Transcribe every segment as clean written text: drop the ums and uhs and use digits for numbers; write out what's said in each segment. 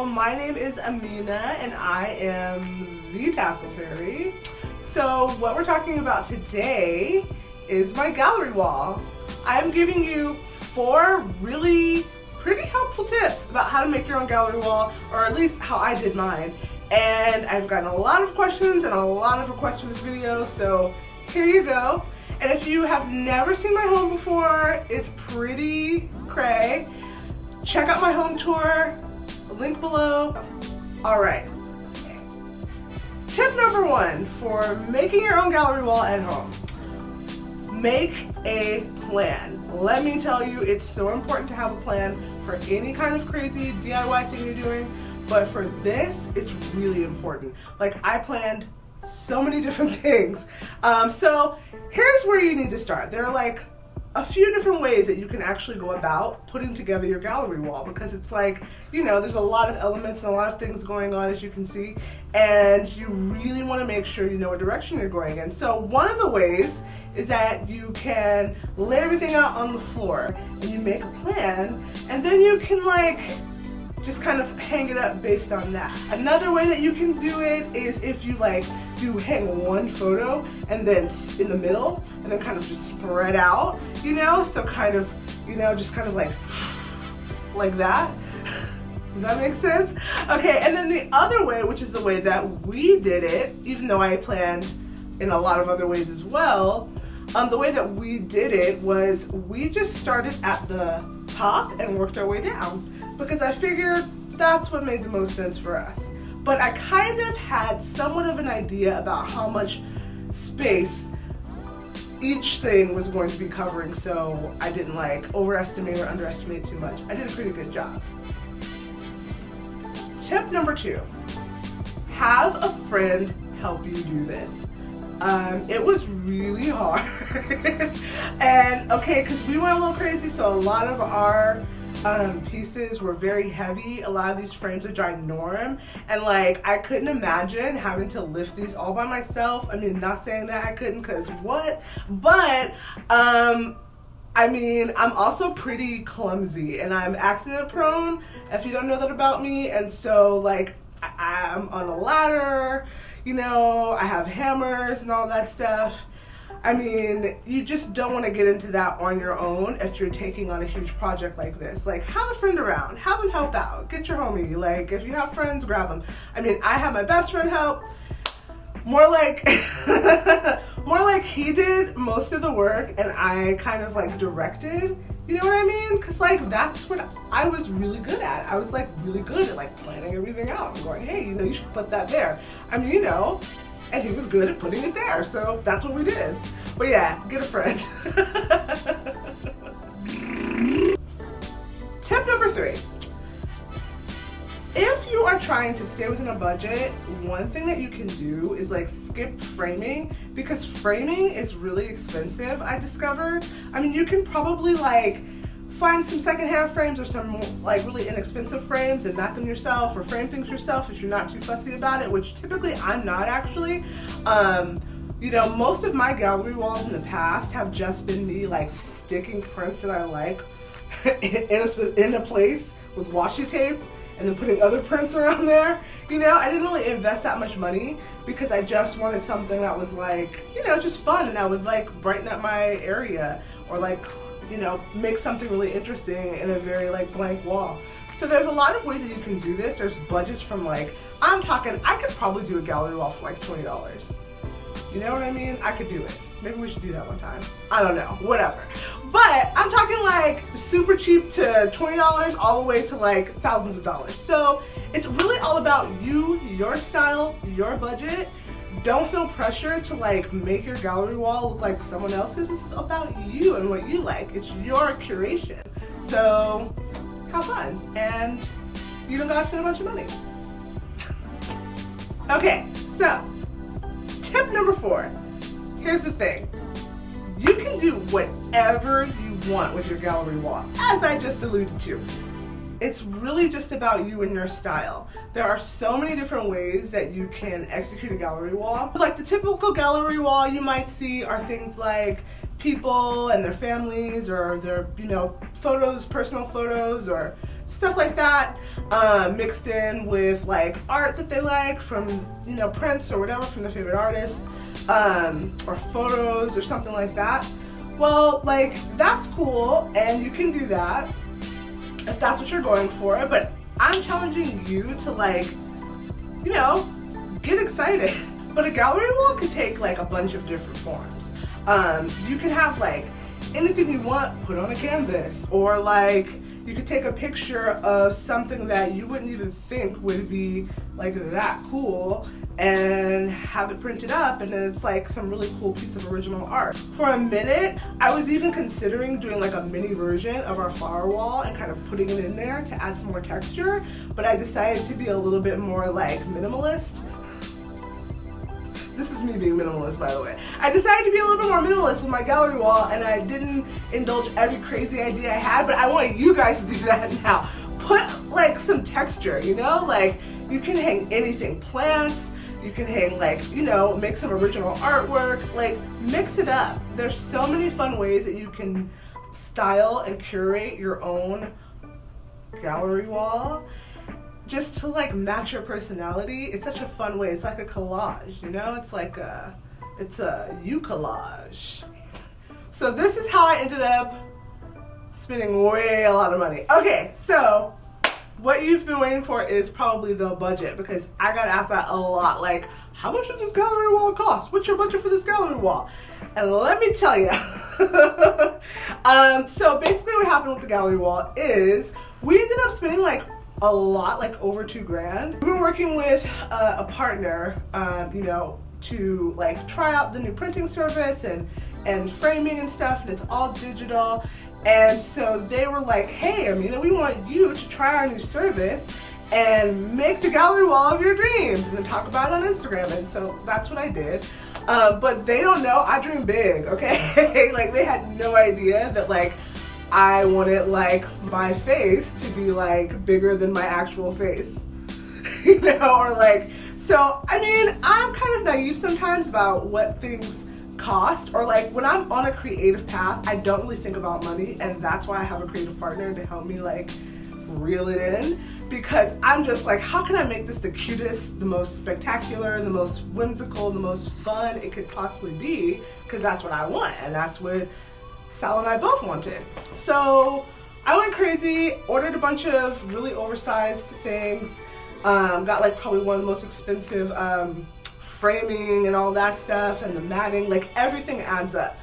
channel. My name is Amina and I am the Tassel Fairy. So what we're talking about today is my gallery wall. I'm giving you 4 really pretty helpful tips about how to make your own gallery wall, or at least how I did mine. And I've gotten a lot of questions and a lot of requests for this video, so here you go. And if you have never seen my home before, it's pretty cray. Check out my home tour, link below. All right. Tip number 1 for making your own gallery wall at home. Make a plan. Let me tell you, it's so important to have a plan for any kind of crazy DIY thing you're doing, but for this, it's really important. Like, I planned so many different things. So here's where you need to start. There are like a few different ways that you can actually go about putting together your gallery wall, because it's like, you know, there's a lot of elements and a lot of things going on, as you can see, and you really want to make sure you know what direction you're going in. So one of the ways is that you can lay everything out on the floor and you make a plan, and then you can like just kind of hang it up based on that. Another way that you can do it is if you like do hang one photo and then in the middle and then kind of just spread out, you know, so kind of, you know, just kind of like that. Does that make sense? Okay, and then the other way, which is the way that we did it, even though I planned in a lot of other ways as well, the way that we did it was we just started at the top and worked our way down, because I figured that's what made the most sense for us. But I kind of had somewhat of an idea about how much space each thing was going to be covering, so I didn't like overestimate or underestimate too much. I did a pretty good job. Tip number 2, have a friend help you do this. It was really hard. And okay, because we went a little crazy, so a lot of our pieces were very heavy. A lot of these frames are ginorm, and like I couldn't imagine having to lift these all by myself. I mean, not saying that I couldn't, because what? But I mean, I'm also pretty clumsy and I'm accident prone, if you don't know that about me. And so like I'm on a ladder, you know, I have hammers and all that stuff. I mean, you just don't want to get into that on your own if you're taking on a huge project like this. Like, have a friend around, have them help out, get your homie. Like, if you have friends, grab them. I mean, I have my best friend help. More like, more like he did most of the work and I kind of like directed. You know what I mean? Because like that's what I was really good at. I was like really good at like planning everything out and going, hey, you know, you should put that there. I mean, you know, and he was good at putting it there. So that's what we did. But yeah, get a friend. Tip number 3. If you are trying to stay within a budget, one thing that you can do is like skip framing, because framing is really expensive, I discovered. I mean, you can probably like find some secondhand frames or some like really inexpensive frames and mat them yourself or frame things yourself if you're not too fussy about it, which typically I'm not actually. You know, most of my gallery walls in the past have just been me like sticking prints that I like in a place with washi tape and then putting other prints around there. You know, I didn't really invest that much money because I just wanted something that was like, you know, just fun, and that would like brighten up my area or like, you know, make something really interesting in a very like blank wall. So there's a lot of ways that you can do this. There's budgets from like, I'm talking, I could probably do a gallery wall for like $20. You know what I mean? I could do it. Maybe we should do that one time. I don't know, whatever. But I'm talking like super cheap to $20 all the way to like thousands of dollars. So it's really all about you, your style, your budget. Don't feel pressure to like make your gallery wall look like someone else's. This is about you and what you like. It's your curation. So have fun, and you don't gotta spend a bunch of money. Okay, so tip number 4. Here's the thing. You can do whatever you want with your gallery wall, as I just alluded to. It's really just about you and your style. There are so many different ways that you can execute a gallery wall. Like the typical gallery wall you might see are things like people and their families, or their, you know, photos, personal photos, or stuff like that, mixed in with like art that they like from, you know, prints or whatever from their favorite artist, or photos or something like that. Well, like, that's cool, and you can do that if that's what you're going for, but I'm challenging you to, like, you know, get excited. But a gallery wall can take like a bunch of different forms. You can have like anything you want put on a canvas, or like you could take a picture of something that you wouldn't even think would be like that cool and have it printed up, and then it's like some really cool piece of original art. For a minute, I was even considering doing like a mini version of our flower wall and kind of putting it in there to add some more texture, but I decided to be a little bit more like minimalist. This is me being minimalist, by the way. I decided to be a little bit more minimalist with my gallery wall, and I didn't indulge every crazy idea I had, but I want you guys to do that now. Put like some texture, you know? Like, you can hang anything, plants, you can hang like, you know, make some original artwork, like mix it up. There's so many fun ways that you can style and curate your own gallery wall just to like match your personality. It's such a fun way. It's like a collage, you know? It's like it's a collage. So this is how I ended up spending way a lot of money. Okay, so what you've been waiting for is probably the budget, because I got asked that a lot. Like, how much does this gallery wall cost? What's your budget for this gallery wall? And let me tell you. So basically what happened with the gallery wall is we ended up spending like a lot, like over $2,000. We were working with a partner, you know, to like try out the new printing service and framing and stuff, and it's all digital. And so they were like, hey, Amina, we want you to try our new service and make the gallery wall of your dreams and then talk about it on Instagram. And so that's what I did. But they don't know I dream big, okay? Like, they had no idea that like I wanted like my face to be like bigger than my actual face, you know, or like, so I mean, I'm kind of naive sometimes about what things cost, or like when I'm on a creative path, I don't really think about money, and that's why I have a creative partner to help me like reel it in, because I'm just like, how can I make this the cutest, the most spectacular, the most whimsical, the most fun it could possibly be, because that's what I want, and that's what Sal and I both wanted. So I went crazy, ordered a bunch of really oversized things, got like probably one of the most expensive framing and all that stuff, and the matting, like everything adds up.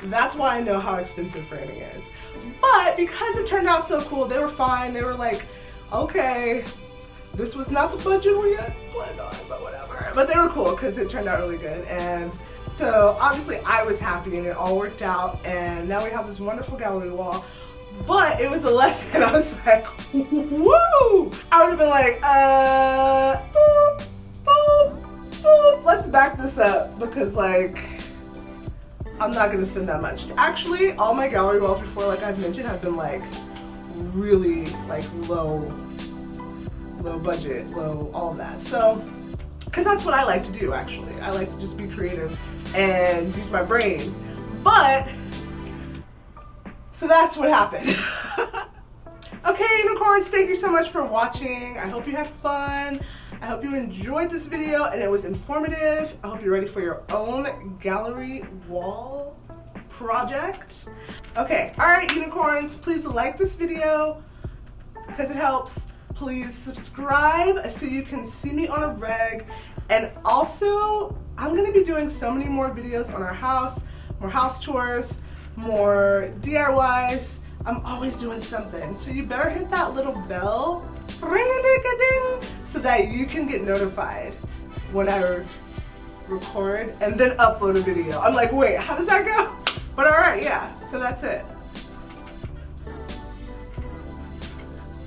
That's why I know how expensive framing is. But because it turned out so cool, they were fine. They were like, okay, this was not the budget we had planned on, but whatever. But they were cool because it turned out really good. And so obviously I was happy and it all worked out, and now we have this wonderful gallery wall. But it was a lesson. I was like, woo! I would have been like, boop, boop, boop. Let's back this up, because like, I'm not gonna spend that much. Actually, all my gallery walls before, like I've mentioned, have been like really like low budget, low all of that. So, because that's what I like to do actually. I like to just be creative and use my brain. But, so that's what happened. Okay, unicorns, thank you so much for watching. I hope you had fun. I hope you enjoyed this video and it was informative. I hope you're ready for your own gallery wall project. Okay, all right, unicorns, please like this video because it helps. Please subscribe so you can see me on a reg. And also, I'm gonna be doing so many more videos on our house, more house tours, more DIYs. I'm always doing something. So you better hit that little bell so that you can get notified when I record and then upload a video. I'm like, wait, how does that go? But all right, yeah, so that's it.